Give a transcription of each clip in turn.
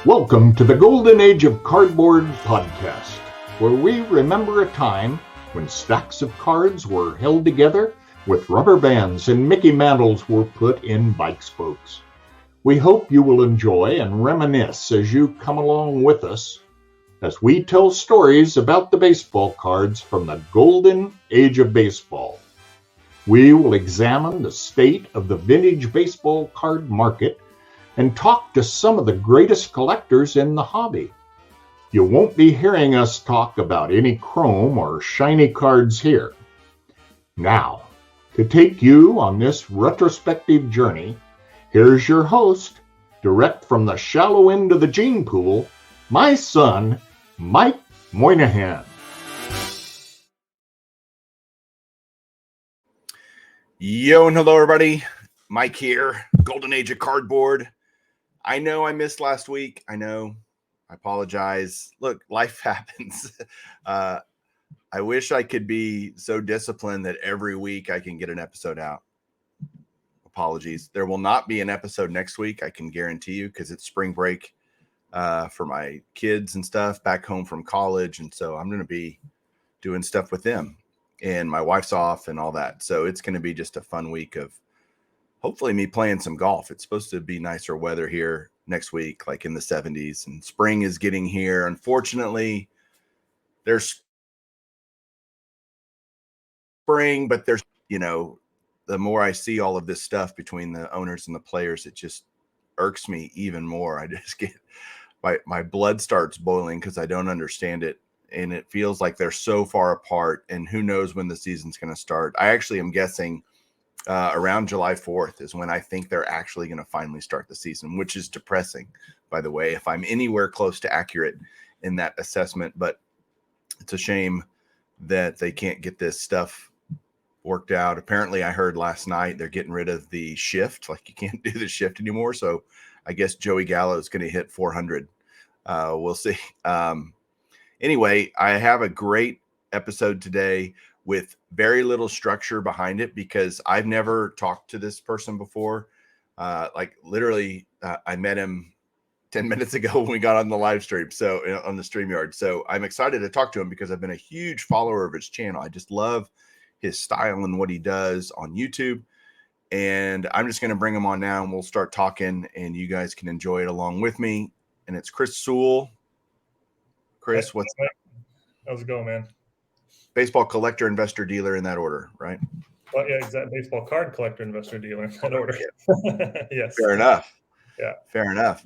Welcome to the Golden Age of Cardboard podcast, where we remember a time when stacks of cards were held together with rubber bands and Mickey mantles were put in bike spokes. We hope you will enjoy and reminisce as you come along with us as we tell stories about the baseball cards from the Golden Age of Baseball. We will examine the state of the vintage baseball card market and talk to some of the greatest collectors in the hobby. You won't be hearing us talk about any chrome or shiny cards here. Now, to take you on this retrospective journey, here's your host, direct from the shallow end of the gene pool, my son, Mike Moynihan. Yo and hello everybody, Mike here, Golden Age of Cardboard. I know I missed last week. I know. I apologize. Look, life happens. I wish I could be so disciplined that every week I can get an episode out. Apologies. There will not be an episode next week, I can guarantee you, because it's spring break for my kids and stuff back home from college. And so I'm going to be doing stuff with them. And my wife's off and all that. So it's going to be just a fun week of hopefully me playing some golf. It's supposed to be nicer weather here next week, like in the 70s, and spring is getting here. Unfortunately, there's spring, but there's, the more I see all of this stuff between the owners and the players, it just irks me even more. I just get my blood starts boiling because I don't understand it. And it feels like they're so far apart, and who knows when the season's going to start. I actually am guessing around July 4th is when I think they're actually going to finally start the season, which is depressing, by the way, if I'm anywhere close to accurate in that assessment. But it's a shame that they can't get this stuff worked out. Apparently, I heard last night they're getting rid of the shift. Like, you can't do the shift anymore. So I guess Joey Gallo is going to hit 400. We'll see. Anyway, I have a great episode today with very little structure behind it because I've never talked to this person before. Literally, I met him 10 minutes ago when we got on the live stream, so on the StreamYard. So I'm excited to talk to him because I've been a huge follower of his channel. I just love his style and what he does on YouTube. And I'm just going to bring him on now and we'll start talking and you guys can enjoy it along with me. And it's Chris Sewell. Chris, what's up? How's it going, man? Baseball collector, investor, dealer in that order, right? Well, yeah, exactly. Baseball card collector, investor, dealer in that order. Yes. Fair enough. Yeah. Fair enough.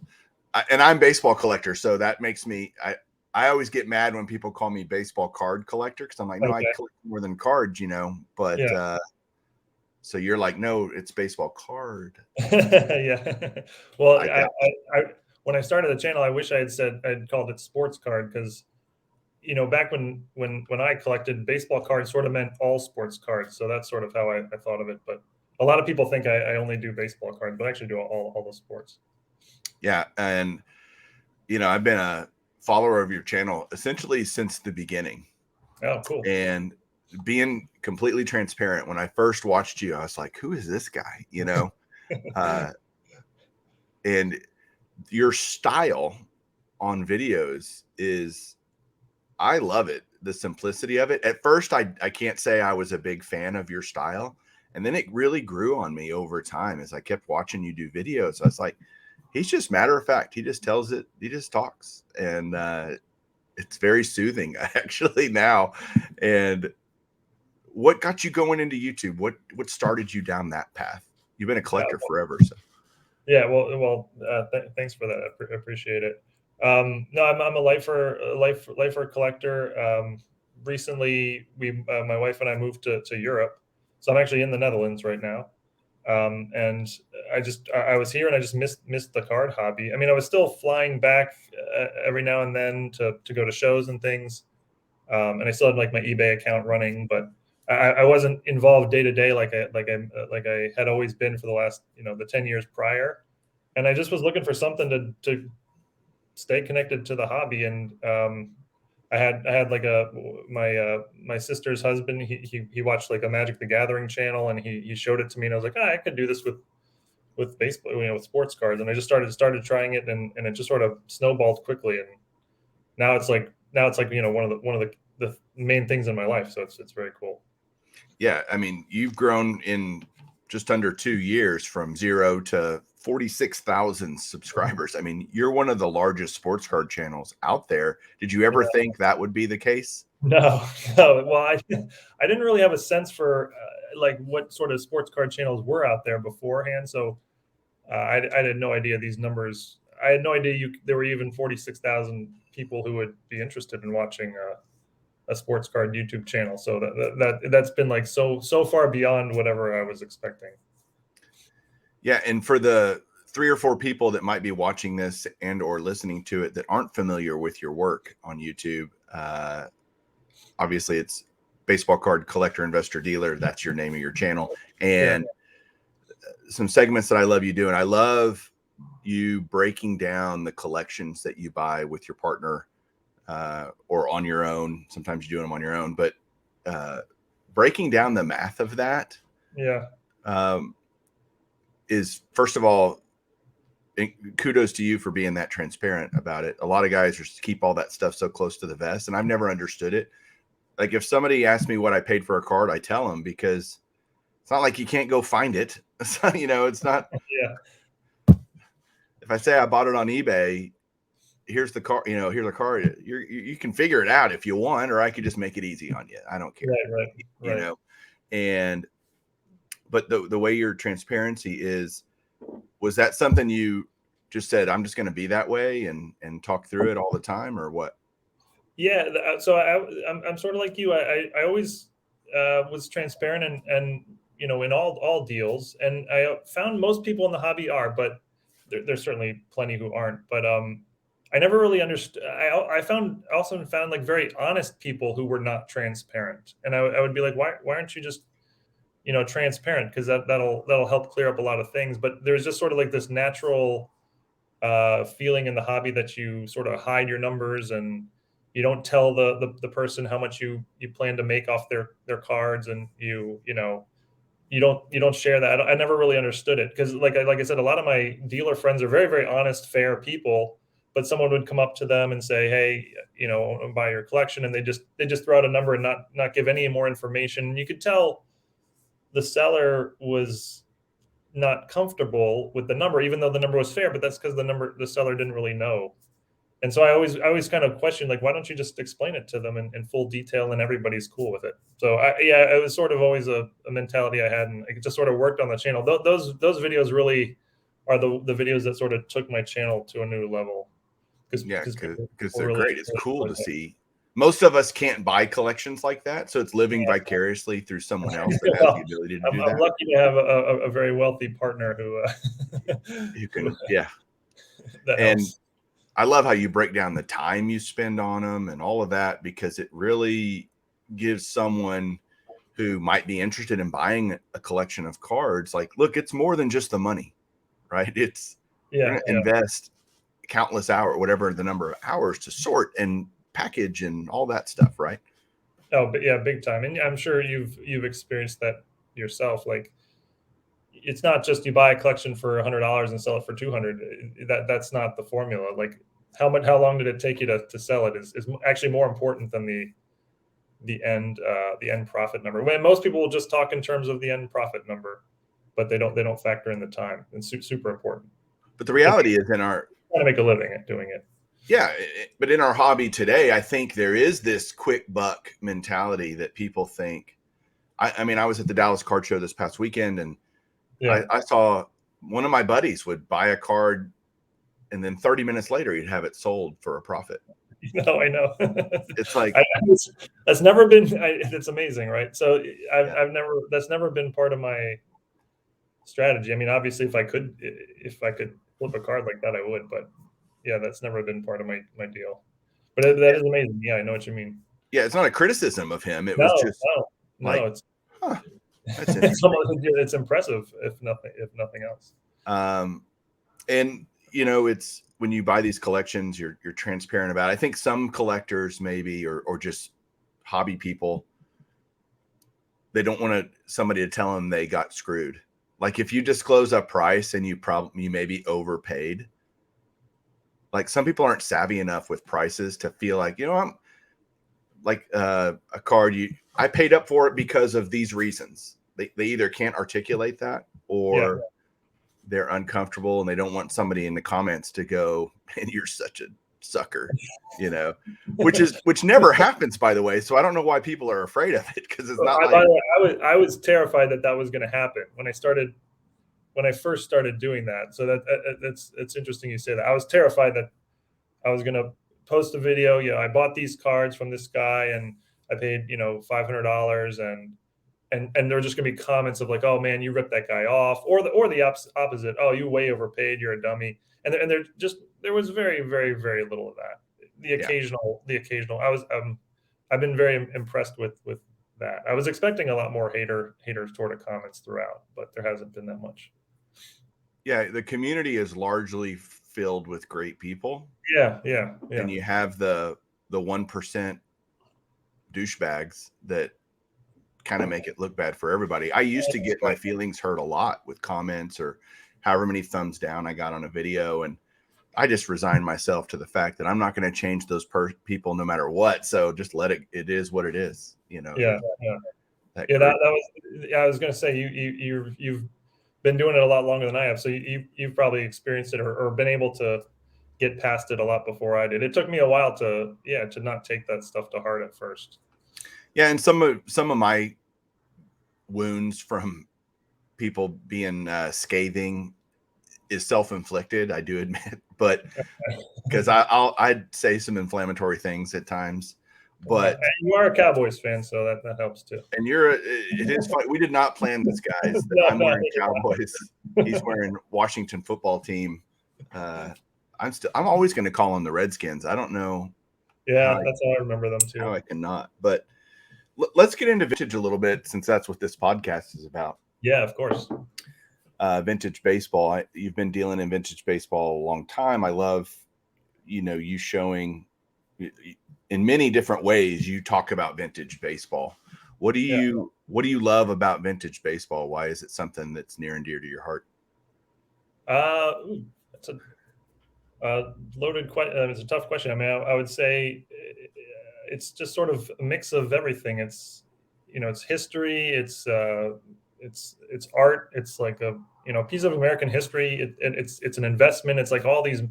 And I'm baseball collector, so that makes me. I always get mad when people call me baseball card collector because I'm like, no, okay. I collect more than cards, But yeah. So you're like, no, it's baseball card. Yeah. Well, I when I started the channel, I wish I had I'd called it sports card because. Back when I collected, baseball cards sort of meant all sports cards. So that's sort of how I thought of it. But a lot of people think I only do baseball cards, but I actually do all the sports. Yeah. And, I've been a follower of your channel essentially since the beginning. Oh, cool. And being completely transparent, when I first watched you, I was like, who is this guy? And your style on videos is, I love it. The simplicity of it. At first, I can't say I was a big fan of your style. And then it really grew on me over time as I kept watching you do videos. I was like, he's just matter of fact. He just tells it. He just talks. And it's very soothing actually now. And what got you going into YouTube? What started you down that path? You've been a collector forever. So. Yeah. Well, thanks for that. I appreciate it. No, I'm a lifer collector. Recently, my wife and I moved to Europe, so I'm actually in the Netherlands right now. And I was here and I just missed the card hobby. I mean, I was still flying back every now and then to go to shows and things, and I still had like my eBay account running, but I wasn't involved day to day like I had always been for the last the 10 years prior. And I just was looking for something to stay connected to the hobby. And I had like my sister's husband. He watched like a Magic the Gathering channel, and he showed it to me, and I was like, I could do this with with baseball, with sports cards, and I just started trying it, and it just sort of snowballed quickly, and now it's like one of the main things in my life. So it's very cool. Yeah, I mean, you've grown in just under 2 years from 0 to 46,000 subscribers. I mean, you're one of the largest sports card channels out there. Did you ever think that would be the case? No. Well, I didn't really have a sense for like what sort of sports card channels were out there beforehand. So I had no idea these numbers. I had no idea there were even 46,000 people who would be interested in watching a sports card YouTube channel. So that's been like so far beyond whatever I was expecting. Yeah, and for the 3 or 4 people that might be watching this and or listening to it that aren't familiar with your work on YouTube, obviously it's Baseball Card Collector Investor Dealer. That's your name of your channel. And some segments that I love you doing. I love you breaking down the collections that you buy with your partner or on your own. Sometimes you do them on your own, but breaking down the math of that is, first of all, kudos to you for being that transparent about it. A lot of guys just keep all that stuff so close to the vest, and I've never understood it. Like, if somebody asks me what I paid for a card, I tell them, because it's not like you can't go find it. So, it's not. If I say I bought it on eBay, here's the card. Here's a card. You can figure it out if you want, or I could just make it easy on you. I don't care. Right. But the way your transparency is, was that something you just said, I'm just going to be that way and talk through it all the time, or what? Yeah. So I'm sort of like you. I always was transparent and in all deals. And I found most people in the hobby are, but there's certainly plenty who aren't. But I never really understood. I also found like very honest people who were not transparent. And I would be like, why aren't you just transparent? Because that'll help clear up a lot of things. But there's just sort of like this natural feeling in the hobby that you sort of hide your numbers, and you don't tell the person how much you plan to make off their cards, and you don't share that. I never really understood it, because like I said, a lot of my dealer friends are very, very honest, fair people. But someone would come up to them and say, hey, buy your collection, and they just throw out a number and not give any more information. You could tell the seller was not comfortable with the number, even though the number was fair, but that's because the seller didn't really know. And so I always kind of question, like, why don't you just explain it to them in full detail, and everybody's cool with it? So it was sort of always a mentality I had, and it just sort of worked on the channel. Those videos really are the videos that sort of took my channel to a new level. Because they're really great. It's cool to see. Most of us can't buy collections like that, so it's living vicariously through someone else that has the ability to do that. I'm lucky to have a very wealthy partner who can, that and helps. I love how you break down the time you spend on them and all of that, because it really gives someone who might be interested in buying a collection of cards, like, look, it's more than just the money, right? It's you're gonna invest countless hours, whatever the number of hours, to sort and package and all that stuff, right? Oh, but yeah, big time. And I'm sure you've experienced that yourself. Like, it's not just you buy a collection for $100 and sell it for $200. That's not the formula. Like, how long did it take you to sell it is actually more important than the end profit number. When most people will just talk in terms of the end profit number, but they don't factor in the time. It's super important. But the reality is, in our trying to make a living at doing it. Yeah, but in our hobby today, I think there is this quick buck mentality that people think. I mean, I was at the Dallas Card Show this past weekend, and I saw one of my buddies would buy a card, and then 30 minutes later, he'd have it sold for a profit. No, I know. It's like that's never been. It's amazing, right? So that's never been part of my strategy. I mean, obviously, if I could flip a card like that, I would, but yeah, that's never been part of my deal. But that is amazing. Yeah, I know what you mean. Yeah, it's not a criticism of him. It was just it's impressive, if nothing else. And it's when you buy these collections, you're transparent about it. I think some collectors maybe, or just hobby people, they don't want somebody to tell them they got screwed. like if you disclose a price and you maybe overpaid, like some people aren't savvy enough with prices to feel like, I'm like a card I paid up for it because of these reasons. They either can't articulate that, or they're uncomfortable and they don't want somebody in the comments to go, "Man, you're such a sucker," which never happens, by the way. So I don't know why people are afraid of it, because it's not like I was terrified that was going to happen when I first started doing that. So it's interesting you say that. I was terrified that I was going to post a video. I bought these cards from this guy and I paid, $500, and there were just going to be comments of like, "Oh man, you ripped that guy off," or the opposite. "Oh, you way overpaid. You're a dummy." And there was very, very, very little of that. The occasional. I've been very impressed with that. I was expecting a lot more haters toward the comments throughout, but there hasn't been that much. Yeah, the community is largely filled with great people. Yeah. And you have the 1% douchebags that kind of make it look bad for everybody. I used to get my feelings hurt a lot with comments or however many thumbs down I got on a video, and I just resigned myself to the fact that I'm not going to change those people no matter what. So just let it is what it is, Yeah. That was. I was going to say you've been doing it a lot longer than I have, so you've probably experienced it or been able to get past it a lot before I did. It took me a while to not take that stuff to heart at first. Yeah, and some of my wounds from people being scathing is self-inflicted, I do admit, but because I'd say some inflammatory things at times. But you are a Cowboys fan, so that helps too. And it is fun. We did not plan this, guys. I'm wearing Cowboys. He's wearing Washington football team. I'm always going to call them the Redskins. I don't know. Yeah, that's how I remember them too. How I cannot. But let's get into vintage a little bit, since that's what this podcast is about. Yeah, of course. Vintage baseball. You've been dealing in vintage baseball a long time. I love, you showing in many different ways. You talk about vintage baseball. What do you love about vintage baseball? Why is it something that's near and dear to your heart? That's a loaded question. It's a tough question. I mean, I would say it's just sort of a mix of everything. It's it's history. It's art. It's like a piece of American history. It's an investment. It's like all these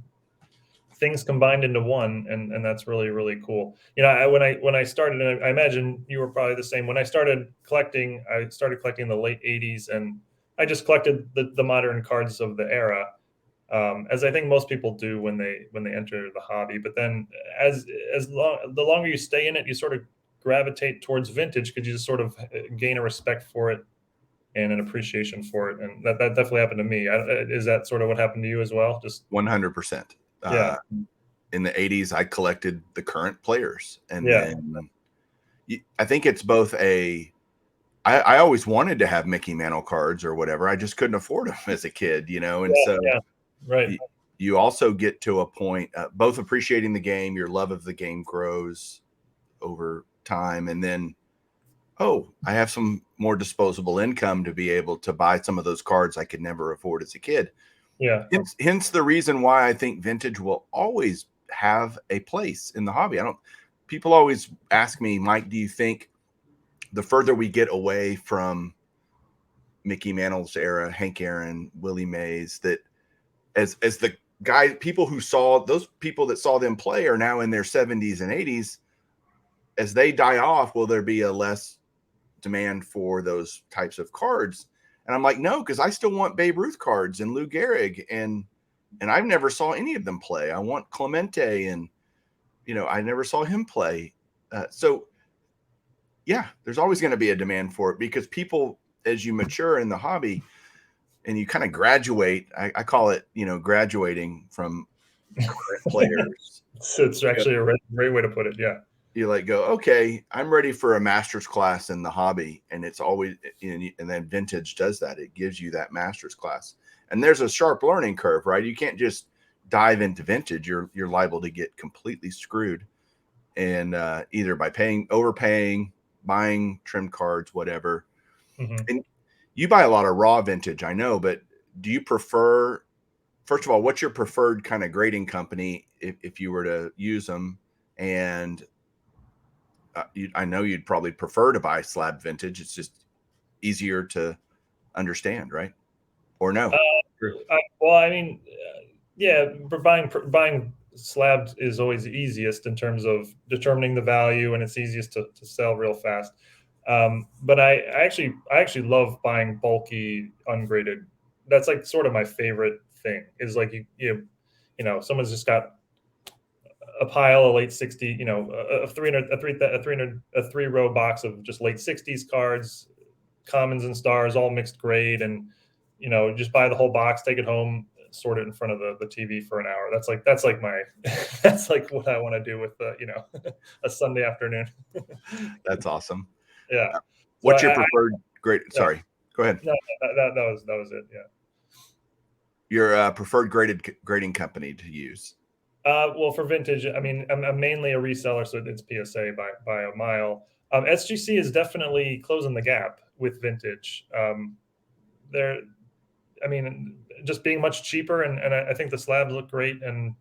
things combined into one, and that's really, really cool. When I started, and I imagine you were probably the same. When I started collecting in the late '80s, and I just collected the modern cards of the era, as I think most people do when they enter the hobby. But then the longer you stay in it, you sort of gravitate towards vintage, because you just sort of gain a respect for it and an appreciation for it, and that definitely happened to me. Is that sort of what happened to you as well? Just 100%. Yeah. In the 80s, I collected the current players, and then I think it's both I always wanted to have Mickey Mantle cards or whatever. I just couldn't afford them as a kid, and right. You also get to a point, both appreciating the game, your love of the game grows over time, and then, I have some more disposable income to be able to buy some of those cards I could never afford as a kid. Yeah. Hence the reason why I think vintage will always have a place in the hobby. People always ask me, Mike, do you think the further we get away from Mickey Mantle's era, Hank Aaron, Willie Mays, that as the people that saw them play are now in their 70s and 80s, as they die off, will there be a less demand for those types of cards? And I'm like, no, because I still want Babe Ruth cards and Lou Gehrig, and I've never saw any of them play. I want Clemente, and I never saw him play. So yeah, there's always going to be a demand for it, because people, as you mature in the hobby and you kind of graduate, I call it, graduating from current players. It's actually a great way to put it. Yeah. You go, okay, I'm ready for a master's class in the hobby. And it's always, and then vintage does that. It gives you that master's class. And there's a sharp learning curve, right? You can't just dive into vintage. You're liable to get completely screwed. And either by overpaying, buying trim cards, whatever. Mm-hmm. And You buy a lot of raw vintage, I know, but do you prefer, first of all, what's your preferred kind of grading company if you were to use them? And I know you'd probably prefer to buy slab vintage. It's just easier to understand, right? Or no? Well, I mean, yeah, buying slabs is always easiest in terms of determining the value, and it's easiest to sell real fast. But I actually love buying bulky ungraded. That's like sort of my favorite thing. Is like someone's just got a pile of late 60, a 3 row box of just late 60s cards, commons and stars, all mixed grade, and just buy the whole box, take it home, sort it in front of the TV for an hour. That's like my that's like what I want to do with a Sunday afternoon. That's awesome. Yeah. What's your preferred grade? Yeah. Sorry, go ahead. No, that was it. Yeah. Your preferred grading company to use? Well, for vintage, I mean, I'm mainly a reseller, so it's PSA by a mile. SGC is definitely closing the gap with vintage. They're, I mean, just being much cheaper, and I think the slabs look great, and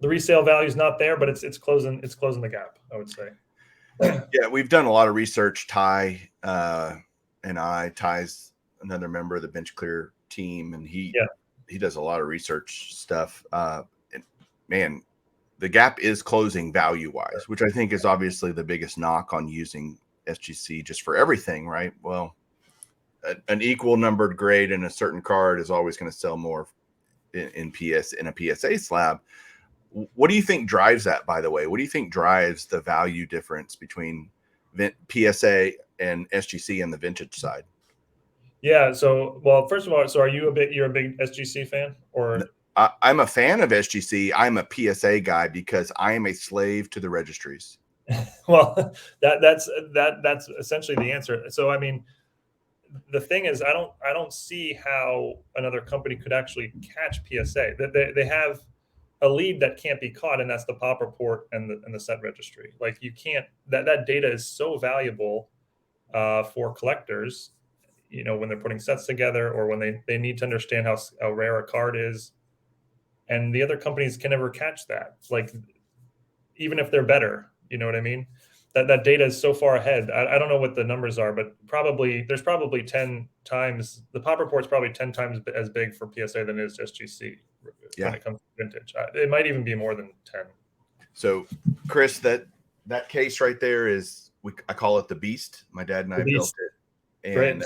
the resale value is not there, but it's closing the gap, I would say. Yeah, we've done a lot of research. Ty's another member of the Bench Clear team, and he does a lot of research stuff. And man, the gap is closing value wise, which I think is obviously the biggest knock on using SGC just for everything, right? Well, an equal numbered grade in a certain card is always going to sell more in a PSA slab. What do you think drives that, by the way? What do you think drives the value difference between PSA and SGC and the vintage side? Yeah. So, well, first of all, so you're a big SGC fan, or? I'm a fan of SGC. I'm a PSA guy because I am a slave to the registries. Well, that's essentially the answer. So, I mean, the thing is, I don't see how another company could actually catch PSA. They have a lead that can't be caught, and that's the pop report and the set registry. Like, you can't, that data is so valuable for collectors, when they're putting sets together, or when they need to understand how rare a card is. And the other companies can never catch that. Like, even if they're better, you know what I mean? That data is so far ahead. I don't know what the numbers are, but there's probably 10 times, the pop report's probably 10 times as big for PSA than it is SGC when it comes to vintage. It might even be more than 10. So, Chris, that case right there is, I call it the Beast. My dad and I built it, and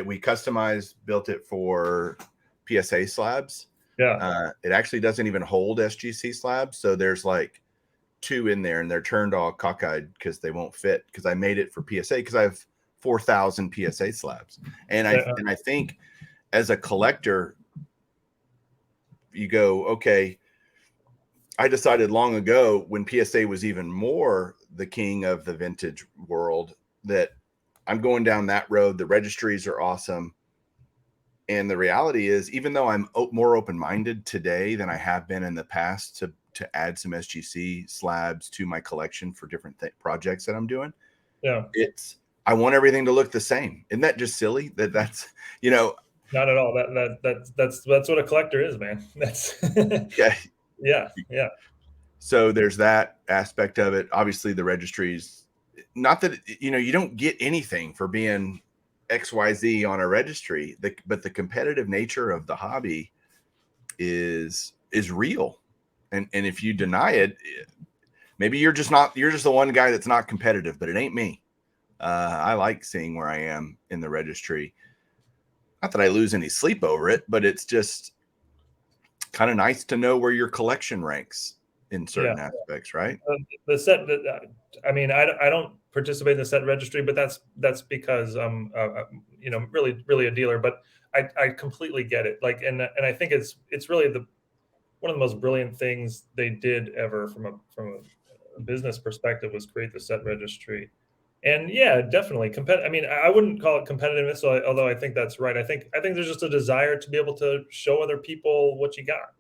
we built it for PSA slabs. Yeah. It actually doesn't even hold SGC slabs, so there's like 2 in there, and they're turned all cockeyed because they won't fit, because I made it for PSA because I have 4,000 PSA slabs. And I think as a collector, you go, okay, I decided long ago, when PSA was even more the king of the vintage world, that I'm going down that road. The registries are awesome. And the reality is, even though I'm more open-minded today than I have been in the past to add some SGC slabs to my collection for different projects that I'm doing, I want everything to look the same. Isn't that just silly? That's Not at all. That's what a collector is, man. That's yeah. So there's that aspect of it. Obviously, the registries, not that you don't get anything for being XYZ on a registry, but the competitive nature of the hobby is real. And if you deny it, maybe you're just the one guy that's not competitive, but it ain't me. I like seeing where I am in the registry. Not that I lose any sleep over it, but it's just kind of nice to know where your collection ranks in certain aspects, right? The set, I mean, I don't participate in the set registry, but that's because I'm really a dealer. But I completely get it. Like, and I think it's really one of the most brilliant things they did ever from a business perspective was create the set registry. And yeah, definitely I mean, I wouldn't call it competitiveness, although I think that's right. I think there's just a desire to be able to show other people what you got.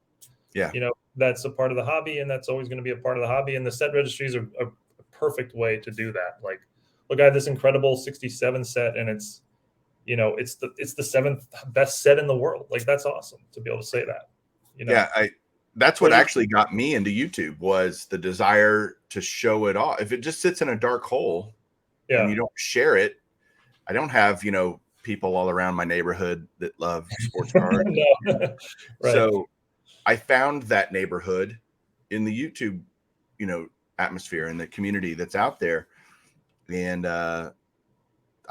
Yeah. That's a part of the hobby, and that's always going to be a part of the hobby. And the set registries are a perfect way to do that. Like, look, I have this incredible 67 set, and it's, it's the seventh best set in the world. Like, that's awesome to be able to say that. Yeah, that's what actually got me into YouTube, was the desire to show it off. If it just sits in a dark hole and you don't share it, I don't have, people all around my neighborhood that love sports cards. Right. So I found that neighborhood in the YouTube, atmosphere and the community that's out there. And I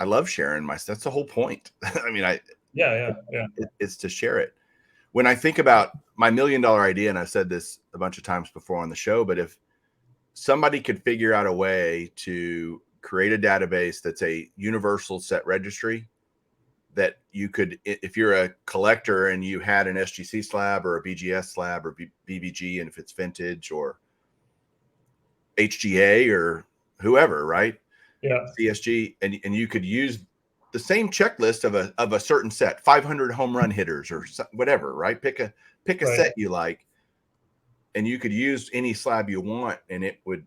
love sharing my stuff. That's the whole point. I mean, it's to share it. When I think about my $1 million idea, and I've said this a bunch of times before on the show, but if somebody could figure out a way to create a database that's a universal set registry, that you could, if you're a collector and you had an SGC slab or a BGS slab or BVG, and if it's vintage or HGA or whoever, right? Yeah. CSG, and you could use the same checklist of a certain set, 500 home run hitters or whatever, right? Pick a set you like, and you could use any slab you want, and it would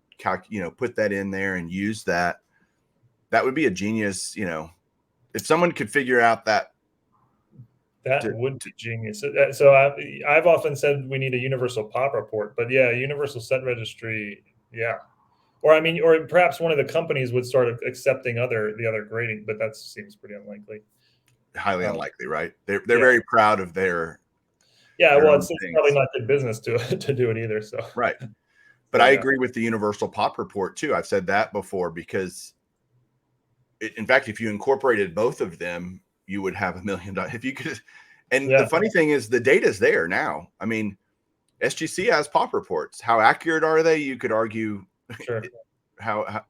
put that in there and use that. That would be a genius, if someone could figure out that. That would be genius. So I've often said we need a universal pop report, but yeah, a universal set registry. Yeah. Or perhaps one of the companies would start accepting the other grading, but that seems pretty unlikely. Highly unlikely, right? They're very proud of their. Yeah, well, it's probably not good business to do it either. So right, but I agree with the universal pop report too. I've said that before, because in fact, if you incorporated both of them, you would have $1 million if you could. And the funny thing is, the data's there now. I mean, SGC has pop reports. How accurate are they? You could argue. Sure.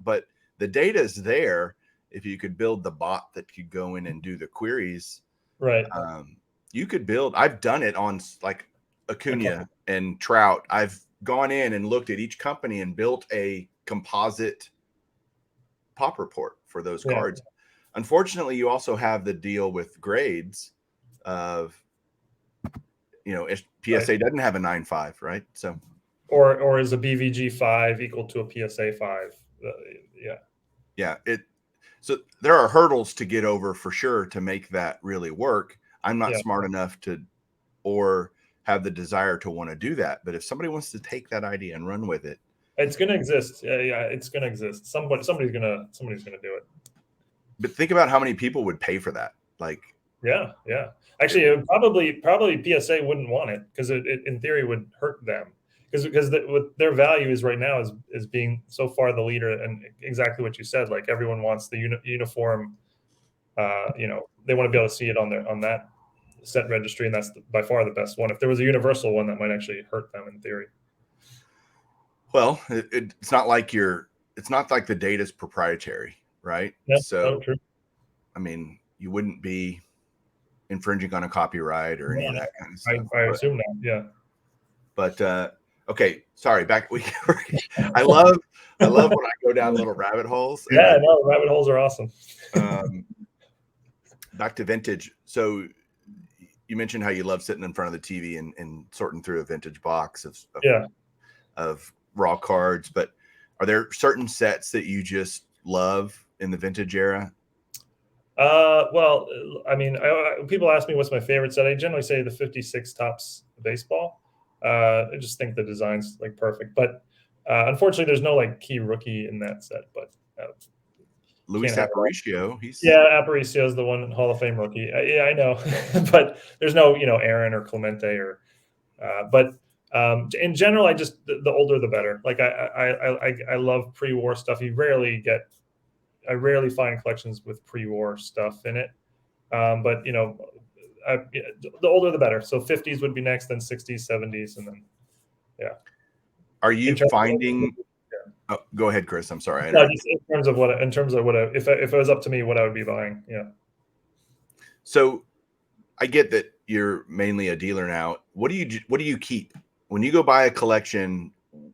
But the data is there. If you could build the bot that could go in and do the queries, right? You could build. I've done it on like Acuna and Trout. I've gone in and looked at each company and built a composite pop report for those cards. Unfortunately, you also have the deal with grades of, PSA doesn't have a 9.5, right? So. Or is a BVG 5 equal to a PSA 5? Yeah. So there are hurdles to get over for sure to make that really work. I'm not smart enough or have the desire to want to do that. But if somebody wants to take that idea and run with it, it's going to exist. Yeah, it's going to exist. Somebody's going to do it. But think about how many people would pay for that. Like, yeah. Actually, probably PSA wouldn't want it, because it in theory would hurt them. Because what their value is right now is being so far the leader, and exactly what you said. Like, everyone wants the uniform. They want to be able to see it on that set registry, and that's by far the best one. If there was a universal one, that might actually hurt them in theory. Well, it's not like the data is proprietary, right? Yeah, so true. I mean, you wouldn't be infringing on a copyright or any of that kind of stuff. I assume not. Yeah. But okay, sorry. I love when I go down little rabbit holes. Yeah, no, rabbit holes are awesome. Back to vintage. So you mentioned how you love sitting in front of the TV and sorting through a vintage box of raw cards. But are there certain sets that you just love in the vintage era? Well, I mean, people ask me what's my favorite set. I generally say the 56 Topps baseball. I just think the design's like perfect, but unfortunately, there's no like key rookie in that set. But Luis Aparicio, Aparicio is the one Hall of Fame rookie. I know, but there's no Aaron or Clemente or. But in general, I just the older the better. Like I love pre-war stuff. I rarely find collections with pre-war stuff in it. But the older the better. So 50s would be next, then 60s, 70s, and then Are you finding? Oh, go ahead, Chris. I'm sorry. No, just in terms of what if it was up to me, what I would be buying. Yeah. So I get that you're mainly a dealer now. What do you keep when you go buy a collection?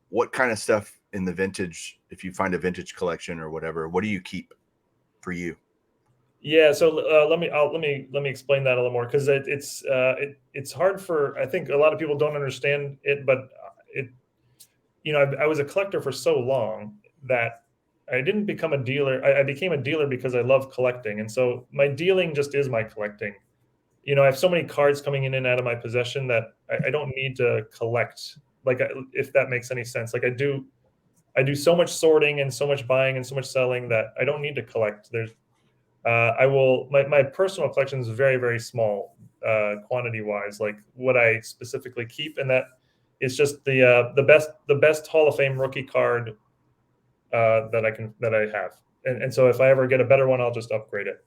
What kind of stuff in the vintage? If you find a vintage collection or whatever, what do you keep for you? Yeah, so let me explain that a little more, because it's hard for, I think a lot of people don't understand it, but I was a collector for so long that I didn't become a dealer. I became a dealer because I love collecting. And so my dealing just is my collecting. I have so many cards coming in and out of my possession that I don't need to collect. Like, if that makes any sense. Like, I do so much sorting and so much buying and so much selling that I don't need to collect. My personal collection is very, very small, quantity wise, like what I specifically keep. And that is just the best Hall of Fame rookie card that I have. And so if I ever get a better one, I'll just upgrade it.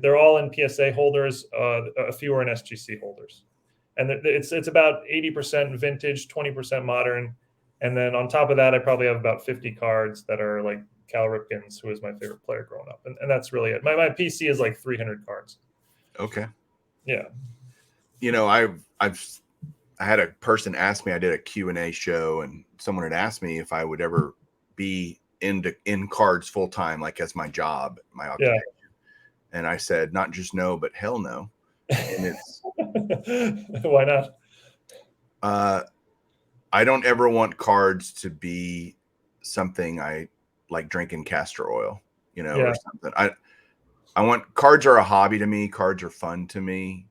They're all in PSA holders. A few are in SGC holders, and it's about 80% vintage, 20% modern, and then on top of that, I probably have about 50 cards that are like Cal Ripkins, who is my favorite player growing up, and that's really it. My PC is like 300 cards. Okay. Yeah. I had a person ask me. I did a Q&A show, and someone had asked me if I would ever be in cards full time, like as my job, my occupation. Yeah. And I said, not just no, but hell no. And it's why not? I don't ever want cards to be something I like drinking castor oil, or something. I want cards are a hobby to me. Cards are fun to me.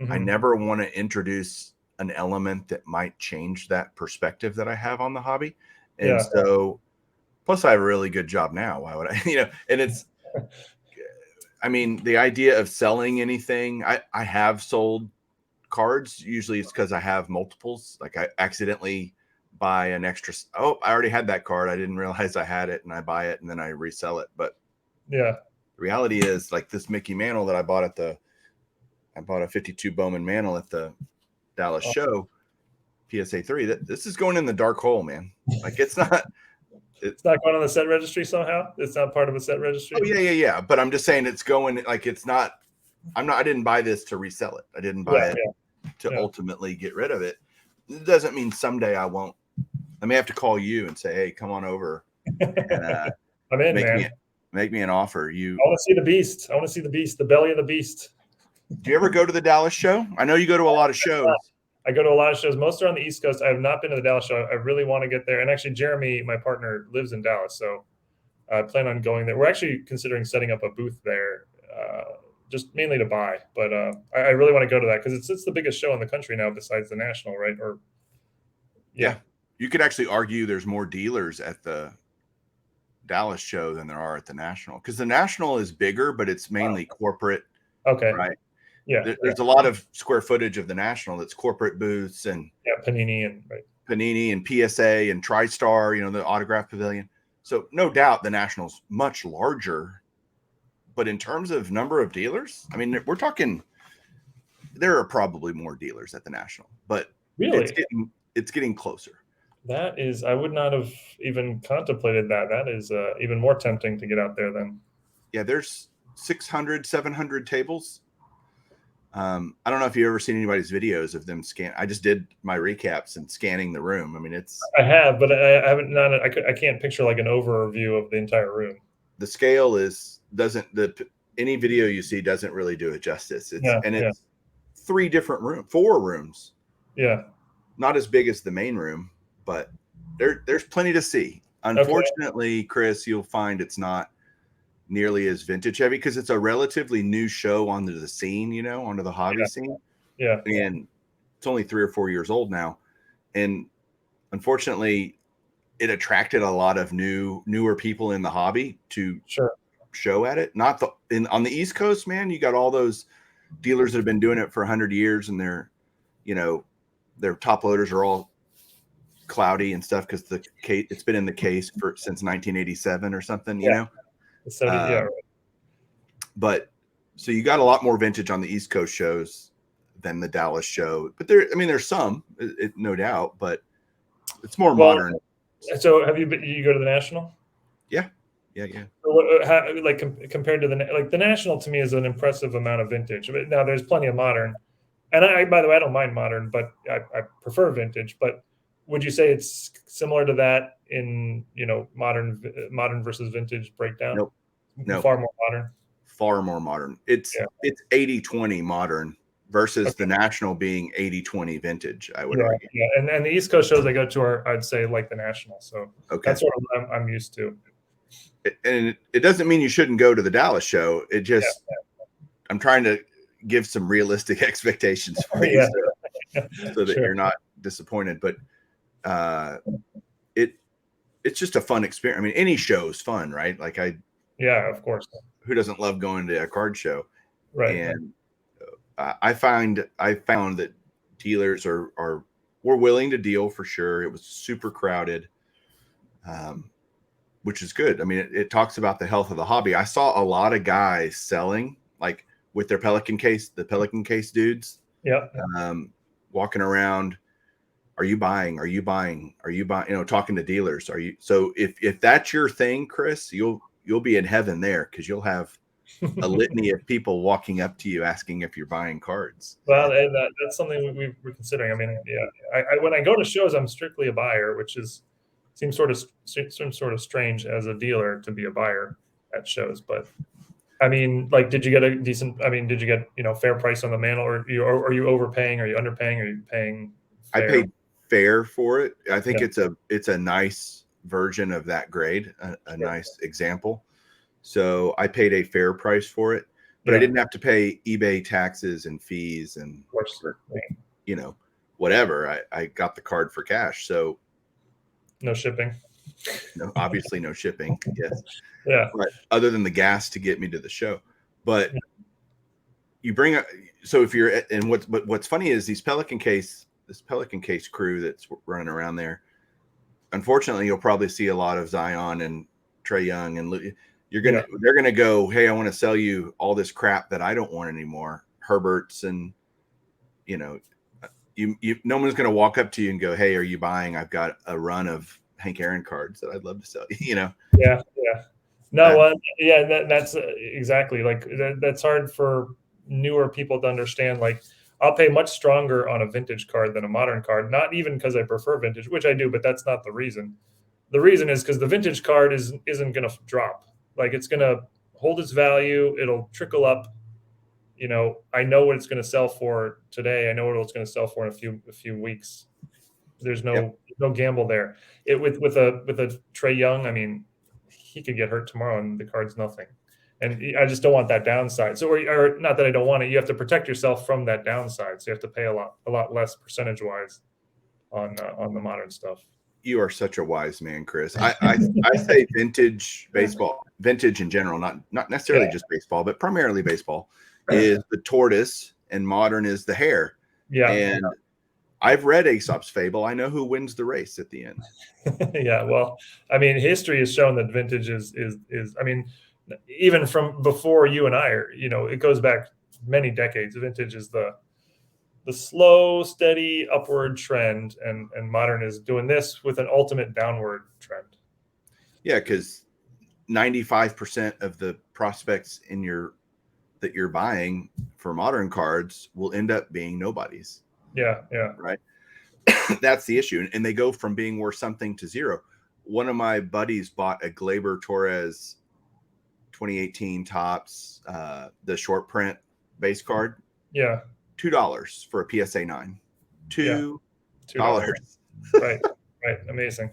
Mm-hmm. I never want to introduce an element that might change that perspective that I have on the hobby. And so, plus I have a really good job now. Why would I, and it's, I mean, the idea of selling anything, I have sold cards. Usually it's because I have multiples. Like I accidentally buy an extra. Oh, I already had that card. I didn't realize I had it, and I buy it and then I resell it. But the reality is, like this Mickey Mantle that I bought I bought a 52 Bowman Mantle at the Dallas show, PSA 3. This is going in the dark hole, man. Like it's not going on the set registry somehow. It's not part of a set registry. Oh yeah. But I'm just saying it's going, like it's not. I didn't buy this to resell it. I didn't buy it to ultimately get rid of it. It doesn't mean someday I won't. I may have to call you and say, hey, come on over and I'm in, man. Make me an offer. I want to see the beast. I want to see the beast, the belly of the beast. Do you ever go to the Dallas show? I know you go to a lot of shows. I go to a lot of shows. Most are on the East Coast. I have not been to the Dallas show. I really want to get there. And actually, Jeremy, my partner, lives in Dallas, so I plan on going there. We're actually considering setting up a booth there, just mainly to buy. But I really want to go to that because it's the biggest show in the country now, besides the National, right? Yeah, you could actually argue there's more dealers at the Dallas show than there are at the National, because the National is bigger, but it's mainly corporate. Okay. Right. Yeah. There's a lot of square footage of the National that's corporate booths and Panini and PSA and TriStar, the autograph pavilion. So no doubt the National's much larger, but in terms of number of dealers, I mean, we're talking, there are probably more dealers at the National, but really it's getting closer. That is, I would not have even contemplated that. That is even more tempting to get out there then. Yeah. There's 600, 700 tables. I don't know if you've ever seen anybody's videos of them scan. I just did my recaps and scanning the room. I mean, I have, but I haven't. I can't picture like an overview of the entire room. The scale any video you see doesn't really do it justice. It's 4 rooms. Yeah, not as big as the main room, but there's plenty to see. Unfortunately, Chris, you'll find it's not nearly as vintage heavy because it's a relatively new show onto the scene, onto the hobby scene. Yeah. And it's only 3 or 4 years old now. And unfortunately, it attracted a lot of newer people in the hobby to show at it. Not on the East Coast, man, you got all those dealers that have been doing it for 100 years and their top loaders are all cloudy and stuff because it's been in the case since 1987 or something, you know. So but so you got a lot more vintage on the East Coast shows than the Dallas show, but there's some, no doubt, but it's more modern. So have you go to the National? Yeah. So compared to the National, to me is an impressive amount of vintage. Now there's plenty of modern, and by the way, I don't mind modern, but I prefer vintage. But would you say it's similar to that in modern versus vintage breakdown? Nope. No. Far more modern. Far more modern. It's 80-20 modern versus the National being 80-20 vintage, I would argue. Yeah, and the East Coast shows I go to are, I'd say, like the National. So that's what I'm used to. and it doesn't mean you shouldn't go to the Dallas show. It just, I'm trying to give some realistic expectations for you, so that you're not disappointed. But it's just a fun experience. I mean, any show is fun, right? Like of course. Who doesn't love going to a card show? Right. And I found that dealers were willing to deal for sure. It was super crowded, which is good. I mean, it talks about the health of the hobby. I saw a lot of guys selling, like with their Pelican case, the Pelican case dudes. Yeah. Walking around. Are you buying? Are you buying? Are you buying? You know, talking to dealers. Are you? So if that's your thing, Chris, you'll be in heaven there, because you'll have a litany of people walking up to you asking if you're buying cards. Well, and that's something we're considering. I mean, when I go to shows, I'm strictly a buyer, which seems sort of strange as a dealer to be a buyer at shows. But I mean, like, did you get a decent? I mean, did you get fair price on the mantle, or are you overpaying? Are you underpaying? Are you paying fair? I paid fair for it. I think it's a nice version of that grade, a nice example. So I paid a fair price for it, but I didn't have to pay eBay taxes and fees and whatever. I got the card for cash. So no shipping. No, obviously no shipping. Yes. Yeah. But other than the gas to get me to the show. But you bring up, so if you're, and what's funny is this Pelican case crew that's running around there. Unfortunately, you'll probably see a lot of Zion and Trae Young, and they're gonna go, hey, I want to sell you all this crap that I don't want anymore. Herberts, and no one's gonna walk up to you and go, hey, are you buying? I've got a run of Hank Aaron cards that I'd love to sell you. Yeah. No, that's exactly, like that's hard for newer people to understand. Like, I'll pay much stronger on a vintage card than a modern card. Not even because I prefer vintage, which I do, but that's not the reason. The reason is because the vintage card isn't going to drop. Like, it's going to hold its value. It'll trickle up. I know what it's going to sell for today. I know what it's going to sell for in a few weeks. There's no gamble there. With a Trae Young, I mean, he could get hurt tomorrow and the card's nothing. And I just don't want that downside. So, or not that I don't want it. You have to protect yourself from that downside. So you have to pay a lot less percentage wise on the modern stuff. You are such a wise man, Chris. I say vintage baseball, vintage in general, not necessarily just baseball, but primarily baseball, is the tortoise, and modern is the hare. Yeah. And I've read Aesop's Fable. I know who wins the race at the end. Yeah. Well, I mean, history has shown that vintage is. I mean, even from before you and I are, it goes back many decades. Vintage is the slow, steady upward trend, and modern is doing this with an ultimate downward trend. Yeah, because 95% of the prospects that you're buying for modern cards will end up being nobodies. Yeah. Right. That's the issue. And they go from being worth something to zero. One of my buddies bought a Gleyber Torres 2018 Topps, the short print base card. Yeah. $2 for a PSA 9. $2. Right. Amazing.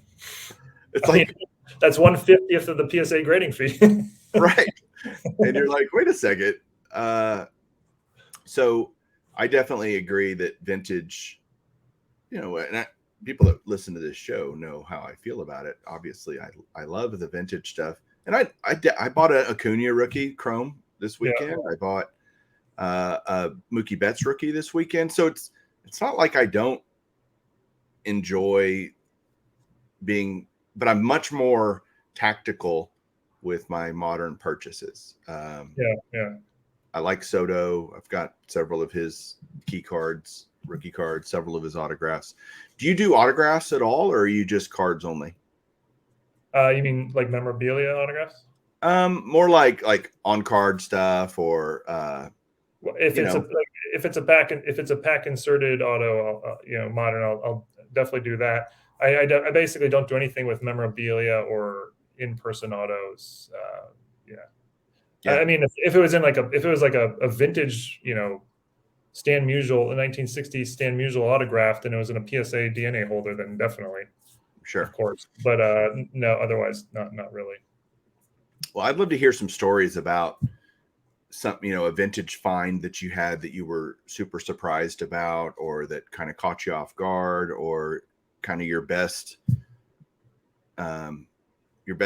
It's that's 1/50 of the PSA grading fee. Right. And you're like, wait a second. So I definitely agree that vintage, and people that listen to this show know how I feel about it. Obviously, I love the vintage stuff. And I bought a Acuna rookie Chrome this weekend. Yeah. I bought a Mookie Betts rookie this weekend. So it's not like I don't enjoy but I'm much more tactical with my modern purchases. I like Soto. I've got several of his key cards, rookie cards, several of his autographs. Do you do autographs at all, or are you just cards only? You mean like memorabilia autographs? More like on card stuff, or if it's a pack inserted auto, modern, I'll definitely do that. I basically don't do anything with memorabilia or in-person autos. I mean, if it was a vintage, Stan Musial, a 1960s Stan Musial autograph, and it was in a PSA DNA holder, then definitely. Sure. Of course. But no, otherwise not really. Well, I'd love to hear some stories about some, a vintage find that you had that you were super surprised about, or that kind of caught you off guard, or kind of your best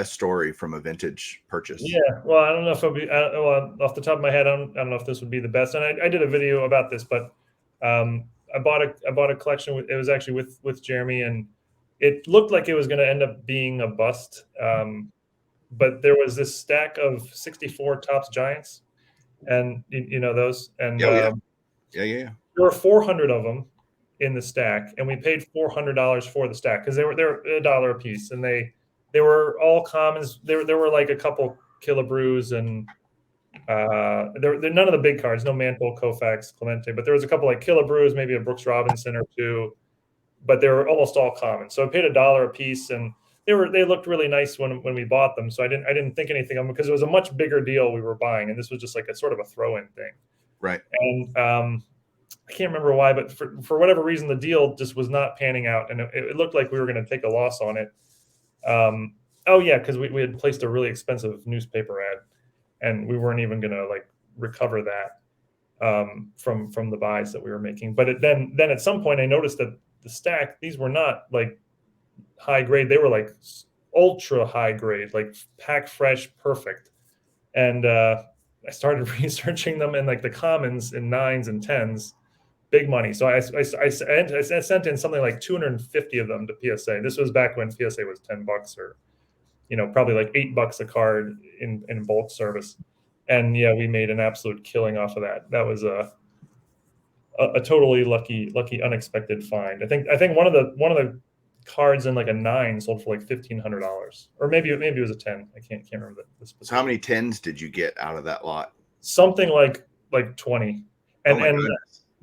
story from a vintage purchase. Yeah, well, I don't know if it'll be well, off the top of my head. I don't know if this would be the best. And I did a video about this, but I bought a collection. It was actually with Jeremy, and it looked like it was going to end up being a bust. But there was this stack of 64 Topps Giants, and you know those, and Yeah. there were 400 of them in the stack, and we paid $400 for the stack because they're $1 a piece, and they were all commons. There were like a couple Killebrews and they're none of the big cards, no Mantle, Koufax, Clemente, but there was a couple like Killebrews, maybe a Brooks Robinson or two, but they were almost all common. So I paid $1 a piece, and they looked really nice when we bought them. So I didn't think anything of them because it was a much bigger deal we were buying, and this was just like a sort of a throw-in thing. Right. And I can't remember why, but for whatever reason, the deal just was not panning out, and it looked like we were going to take a loss on it. Oh yeah, because we had placed a really expensive newspaper ad, and we weren't even going to like recover that from the buys that we were making. But then at some point, I noticed that the stack, these were not like high grade; they were like ultra high grade, like pack fresh, perfect. And I started researching them, and like the commons in 9s and 10s, big money. So I sent in something like 250 of them to PSA. This was back when PSA was $10 or, probably like $8 a card in bulk service. And yeah, we made an absolute killing off of that. That was a totally lucky, unexpected find. I think one of the cards in like a 9 sold for like $1,500, or maybe it was a 10. I can't remember the specific. So how many 10s did you get out of that lot? Something like 20.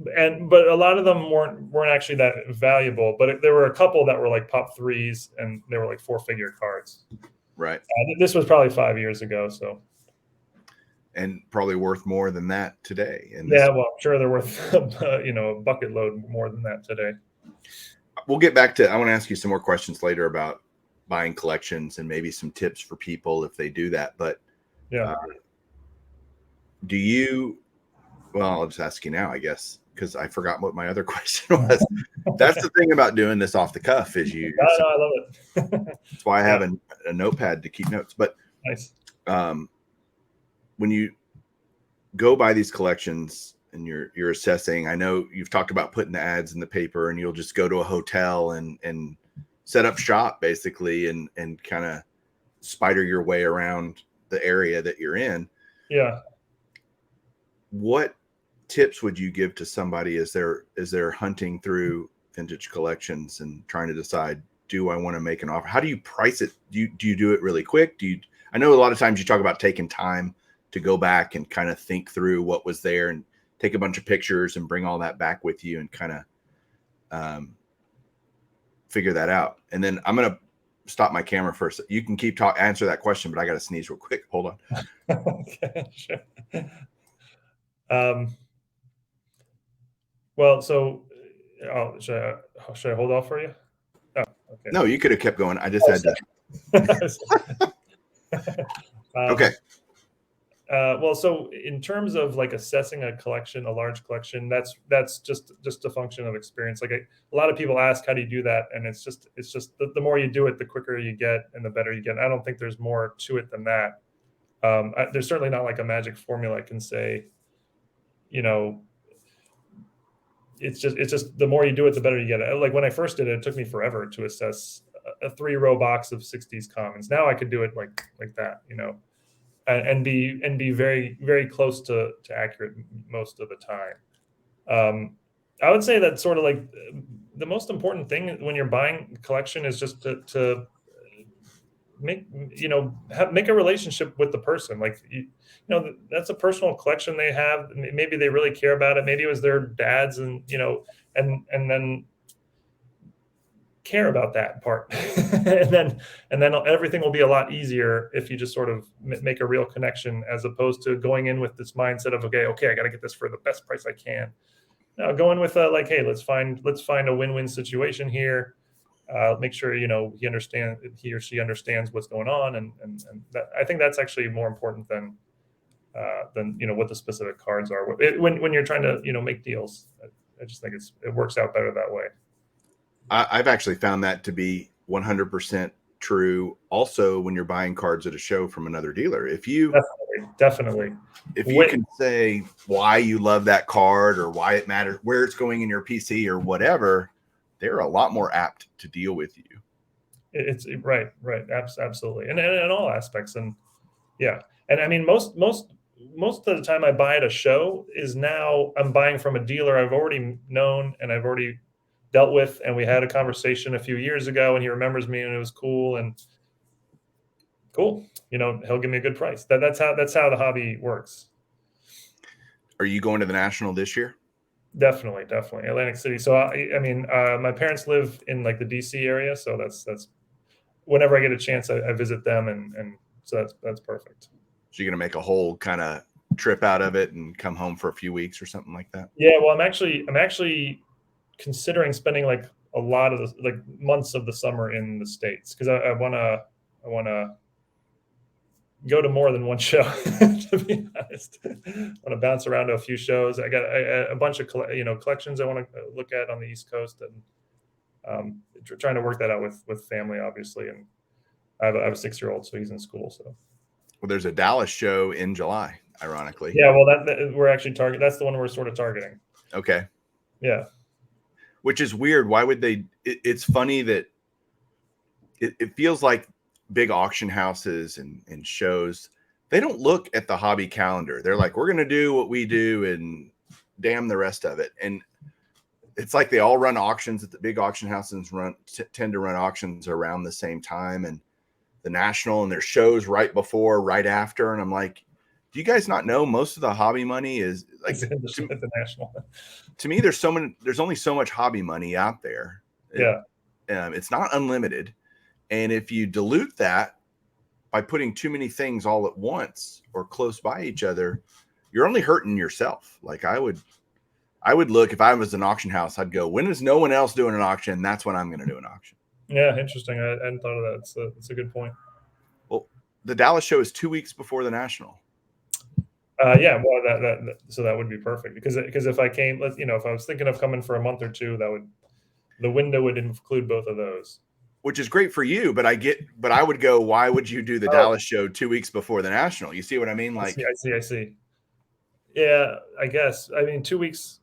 But a lot of them weren't actually that valuable, but there were a couple that were like pop 3s, and they were like 4-figure cards. Right. This was probably 5 years ago, so. And probably worth more than that today. Yeah, well, I'm sure they're worth a bucket load more than that today. We'll get back to. I want to ask you some more questions later about buying collections and maybe some tips for people if they do that. But yeah, do you? Well, I'll just ask you now, I guess, because I forgot what my other question was. That's the thing about doing this off the cuff is you. No, I love it. That's why I have a notepad to keep notes. But nice. When you go buy these collections and you're assessing, I know you've talked about putting the ads in the paper, and you'll just go to a hotel and set up shop basically and kind of spider your way around the area that you're in. Yeah. What tips would you give to somebody as they're hunting through vintage collections and trying to decide, do I want to make an offer? How do you price it? Do you do it really quick? I know a lot of times you talk about taking time to go back and kind of think through what was there and take a bunch of pictures and bring all that back with you and kind of figure that out. And then I'm going to stop my camera first. You can answer that question, but I got to sneeze real quick. Hold on. Okay, sure. Well, so should I hold off for you? Oh, okay. No, you could have kept going. I just had to. Okay. Well, so in terms of like assessing a large collection, that's just a function of experience. Like a lot of people ask, how do you do that? And it's just the more you do it, the quicker you get and the better you get. I don't think there's more to it than that. There's certainly not like a magic formula I can say, it's just the more you do it, the better you get it. Like when I first did it, it took me forever to assess a 3-row box of 60s commons. Now I could do it like that, and be very, very close to accurate most of the time. I would say that sort of like the most important thing when you're buying a collection is just to make a relationship with the person. Like that's a personal collection they have. Maybe they really care about it. Maybe it was their dad's, and then care about that part. and then everything will be a lot easier if you just sort of make a real connection, as opposed to going in with this mindset of okay, I got to get this for the best price I can. Now go in with like, hey, let's find a win-win situation here. Make sure he or she understands what's going on, and that, I think that's actually more important than what the specific cards are. When you're trying to make deals, I just think it works out better that way. I've actually found that to be 100% true. Also, when you're buying cards at a show from another dealer, if you definitely, if you can say why you love that card or why it matters, where it's going in your PC or whatever, they're a lot more apt to deal with you. It's right, absolutely, and in all aspects, and yeah, and I mean most of the time I buy at a show is now I'm buying from a dealer I've already known and I've already dealt with, and we had a conversation a few years ago, and he remembers me, and it was cool, and cool. He'll give me a good price. That's how the hobby works. Are you going to the National this year? Definitely, Atlantic City. So I mean, my parents live in like the DC area, so that's whenever I get a chance, I visit them, and so that's perfect. So you're gonna make a whole kind of trip out of it and come home for a few weeks or something like that? Yeah, well, I'm actually considering spending like a lot of the months of the summer in the States, because I wanna go to more than one show. To be honest, I want to bounce around to a few shows. I got a bunch of collections I want to look at on the East Coast, and trying to work that out with family, obviously. And I have a 6-year-old, so he's in school. So, well, there's a Dallas show in July, ironically. Yeah, well, that we're actually targeting. That's the one we're sort of targeting. Okay. Yeah. Which is weird. Why would they? It's funny that it feels like big auction houses and shows, they don't look at the hobby calendar. They're like, we're going to do what we do and damn the rest of it. And it's like they all run auctions at the big auction houses, tend to run auctions around the same time, and the National, and their shows right before, right after. And I'm like, do you guys not know most of the hobby money is like at the National? To me, there's only so much hobby money out there. Yeah. It's not unlimited. And if you dilute that by putting too many things all at once or close by each other, you're only hurting yourself. Like I would look, if I was an auction house, I'd go, when is no one else doing an auction? That's when I'm going to do an auction. Yeah, interesting. I hadn't thought of that. It's a good point. Well, the Dallas show is 2 weeks before the National. Yeah, well, so that would be perfect, because if I came, if I was thinking of coming for a month or two, the window would include both of those. Which is great for you, but I would go, why would you do the Dallas show 2 weeks before the National? You see what I mean? Like, I see. Yeah, I guess. I mean, 2 weeks.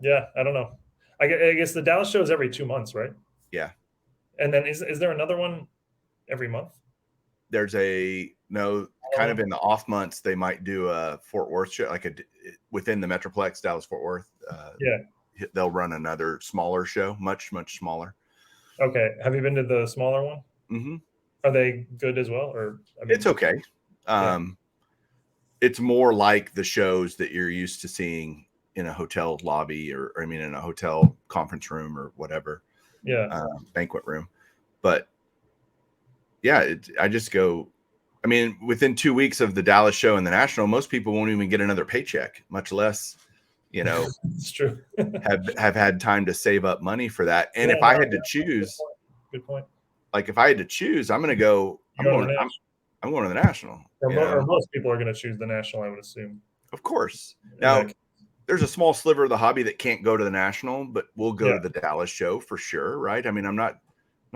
Yeah, I don't know. I guess the Dallas show is every 2 months, right? Yeah. And then is there another one every month? There's kind of in the off months, they might do a Fort Worth show, like within the Metroplex, Dallas Fort Worth. Yeah. They'll run another smaller show, much, much smaller. Okay. Have you been to the smaller one? Mm-hmm. Are they good as well? Or it's okay. It's more like the shows that you're used to seeing in a hotel lobby, or in a hotel conference room or whatever. Yeah. Banquet room. But yeah, I just go, within 2 weeks of the Dallas show and the National, most people won't even get another paycheck, much less, it's true. have had time to save up money for that. And if I had to choose, good point. Like if I had to choose, I'm going to the National. Or most people are going to choose the National, I would assume. Of course. Now, there's a small sliver of the hobby that can't go to the National, but will go to the Dallas show for sure, right? I'm not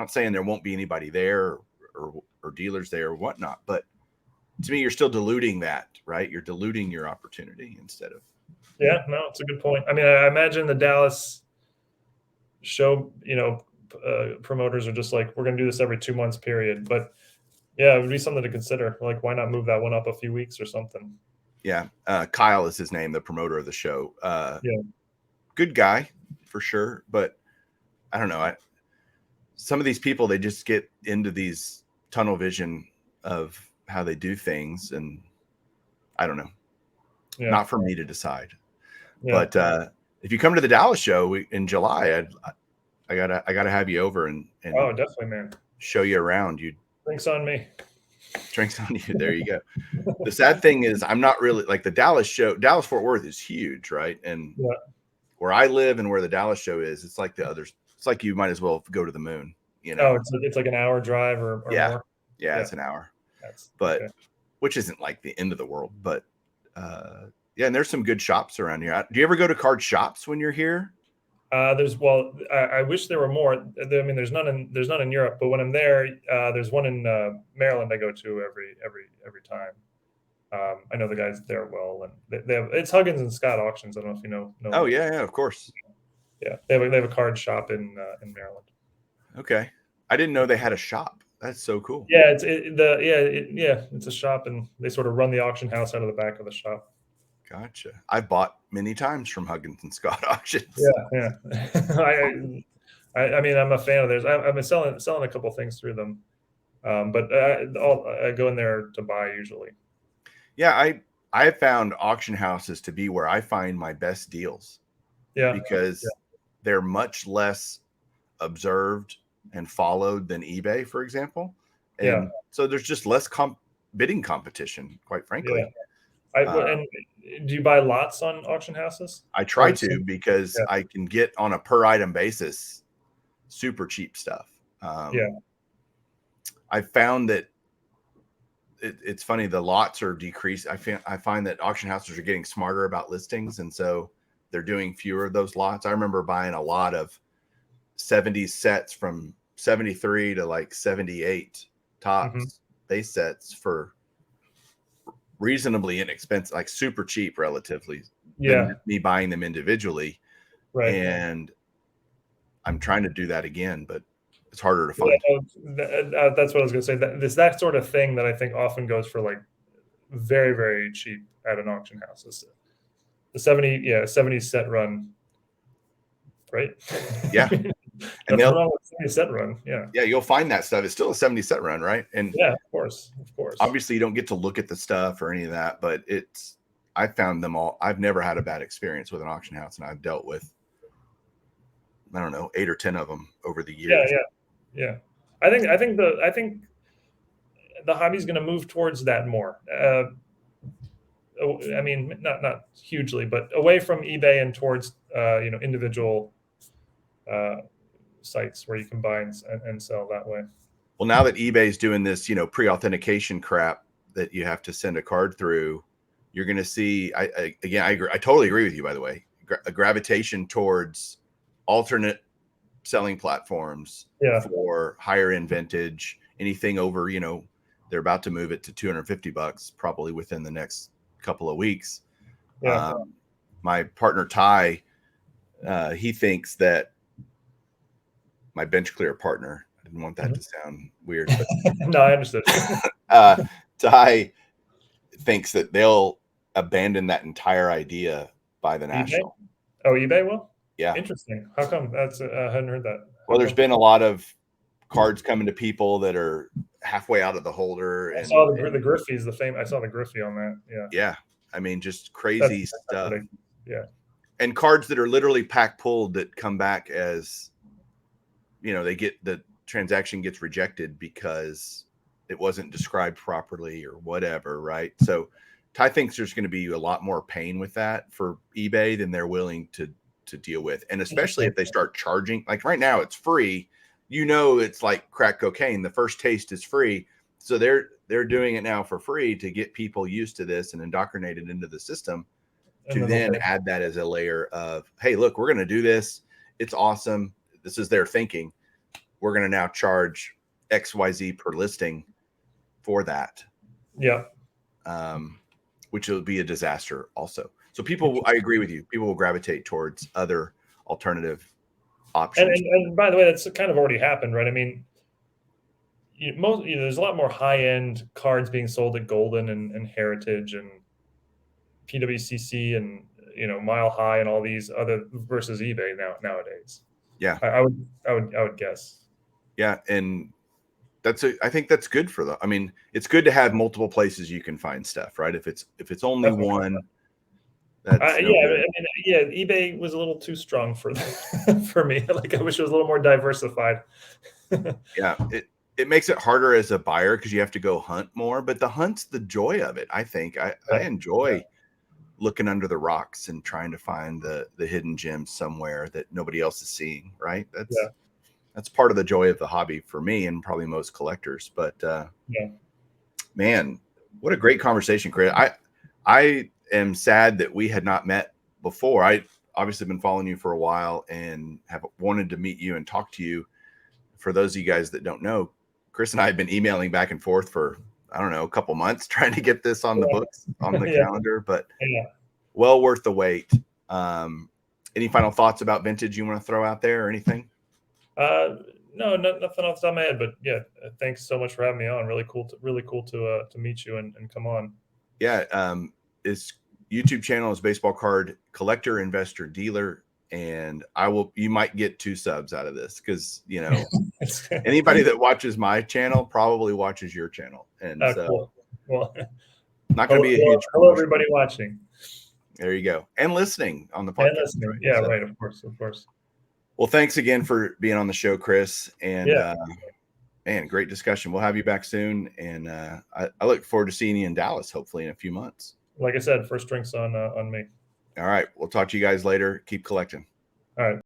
saying there won't be anybody there or dealers there or whatnot, but to me, you're still diluting that, right? You're diluting your opportunity instead of. Yeah, no, it's a good point. I imagine the Dallas show, promoters are just like, we're going to do this every 2 months period. But yeah, it would be something to consider. Like, why not move that one up a few weeks or something? Yeah. Kyle is his name, the promoter of the show. Good guy for sure. But I don't know. Some of these people, they just get into these tunnel vision of how they do things. And I don't know. Yeah. Not for me to decide. Yeah. But if you come to the Dallas show in July, I gotta have you over and oh, definitely, man, show you around. Drinks on me. Drinks on you. There you go. The sad thing is, I'm not really like the Dallas show. Dallas Fort Worth is huge, right? And where I live and where the Dallas show is, it's like the other It's like you might as well go to the moon, you Oh, know? it's like an hour drive or Yeah. more. Yeah, Yeah. it's an hour. That's But okay. which isn't like the end of the world. But yeah, and there's some good shops around here. Do you ever go to card shops when you're here? I wish there were more. I mean, there's none in Europe, but when I'm there, there's one in Maryland I go to every time. I know the guys there well, and they have it's Huggins and Scott Auctions. I don't know if you know. Oh yeah, of course. Yeah, they have a card shop in Maryland. Okay, I didn't know they had a shop. That's so cool. Yeah, it's a shop, and they sort of run the auction house out of the back of the shop. Gotcha. I bought many times from Huggins and Scott Auctions. Yeah. I mean, I'm a fan of theirs. I've been selling a couple things through them, but I go in there to buy usually. Yeah, I have found auction houses to be where I find my best deals. Yeah, because they're much less observed and followed than eBay, for example. And so there's just less bidding competition, quite frankly. And do you buy lots on auction houses? I try to because I can get on a per item basis super cheap stuff. I found that it's funny, the lots are decreased. I find that auction houses are getting smarter about listings, and so they're doing fewer of those lots. I remember buying a lot of 70s sets from 73 to like 78 tops base sets for reasonably inexpensive, like super cheap relatively. Than me buying them individually. Right. And I'm trying to do that again, but it's harder to find. That's what I was going to say. That sort of thing that I think often goes for like very, very cheap at an auction house. The 70 set run, right? Yeah. And wrong with 70 set run. Yeah. Yeah, you'll find that stuff. It's still a 70 set run, right? And yeah, of course. Obviously, you don't get to look at the stuff or any of that, but I found them all. I've never had a bad experience with an auction house, and I've dealt with, I don't know, 8 or 10 of them over the years. Yeah. I think the hobby's going to move towards that more. I mean, not hugely, but away from eBay and towards individual sites where you can buy and sell that way. Well, now that eBay's doing this, pre-authentication crap that you have to send a card through, you're going to see. I agree. I totally agree with you. By the way, a gravitation towards alternate selling platforms for higher end vintage. Anything over, they're about to move it to $250 probably within the next couple of weeks. My partner Ty, he thinks that my bench clear partner. I didn't want that to sound weird. But, no, I understood. Ty thinks that they'll abandon that entire idea by the national. Oh, eBay will? Yeah. Interesting. How come? I hadn't heard that. Well, there's been a lot of cards coming to people that are halfway out of the holder. I saw the Griffey's I saw the Griffey on that. Yeah. Yeah. I mean, just crazy stuff. Yeah. And cards that are literally pack pulled that come back as, they get the transaction gets rejected because it wasn't described properly or whatever. Right. So Ty thinks there's going to be a lot more pain with that for eBay than they're willing to deal with. And especially if they start charging, like right now it's free, it's like crack cocaine. The first taste is free. So they're doing it now for free to get people used to this and indoctrinated into the system to then add that as a layer of, hey, look, we're going to do this. It's awesome. This is their thinking. We're going to now charge XYZ per listing for that. Yeah. Which will be a disaster also. So I agree with you. People will gravitate towards other alternative options. And by the way, that's kind of already happened, right? I mean, there's a lot more high-end cards being sold at Golden and Heritage and PWCC and Mile High and all these other versus eBay nowadays. Yeah, I would guess. Yeah, and I think that's good for I mean, it's good to have multiple places you can find stuff, right? If it's only one, that's eBay was a little too strong for for me. Like I wish it was a little more diversified. Yeah, it makes it harder as a buyer because you have to go hunt more, but the hunt's the joy of it. I think I enjoy looking under the rocks and trying to find the hidden gems somewhere that nobody else is seeing, right? That's part of the joy of the hobby for me and probably most collectors. But man, what a great conversation, Chris. I am sad that we had not met before. I obviously been following you for a while and have wanted to meet you and talk to you. For those of you guys that don't know, Chris and I have been emailing back and forth for, I don't know, a couple months trying to get this on the books, on the calendar, but well worth the wait. Any final thoughts about vintage you want to throw out there or anything? No, nothing off the top of my head, but yeah, thanks so much for having me on. Really cool to meet you and come on. Yeah. His YouTube channel is Baseball Card Collector, Investor, Dealer. And you might get 2 subs out of this because, you know, anybody that watches my channel probably watches your channel. And so cool. Well, not going to be a huge. Hello, everybody watching. There you go. And listening on the podcast. And listening. Right? Yeah, so, right. Of course. Well, thanks again for being on the show, Chris. And man, great discussion. We'll have you back soon. And I look forward to seeing you in Dallas, hopefully in a few months. Like I said, first drinks on me. All right. We'll talk to you guys later. Keep collecting. All right.